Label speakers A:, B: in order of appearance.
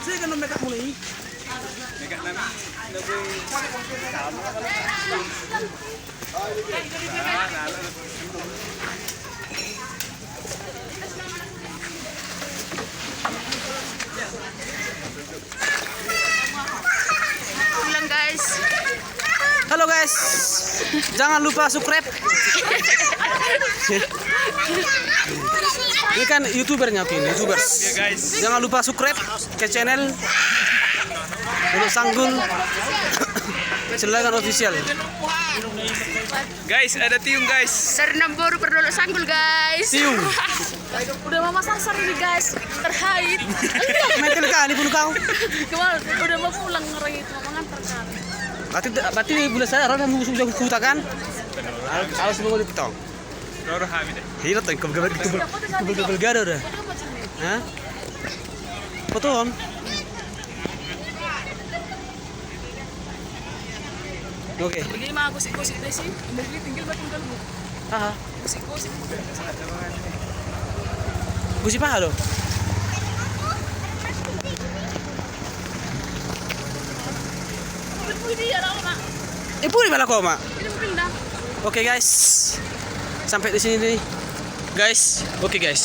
A: Saya kan mereka mulai.
B: Pulang guys.
A: Halo guys, jangan lupa subscribe. Ini kan youtubernya, youtubers. Jangan lupa subscribe ke channel Dodok Sanggul Cilegon official.
C: Guys, ada tiung guys.
B: Serenam baru berdolok sanggul guys.
A: Tiung.
B: Udah mama sasar ini guys, terhaid.
A: Main kali pun kau.
B: Kemarin udah mau pulang orang itu mama ngantar kan.
A: Berarti bulan saya orang yang sudah kutakan. Harus semua dipotong.
C: Loro hamid.
A: Hirat tuh kebel gado dah. Hah? Fotoon. Oke.
B: Begini mah aku sih deh sih. Beli tinggal batu dulu.
A: Ah,
B: Sih.
A: busi paha lo.
B: Dia lah mak.
A: Ibu di mana kau, Mak?
B: Ini pindah.
A: Oke guys. Sampai di sini nih. Guys, oke guys.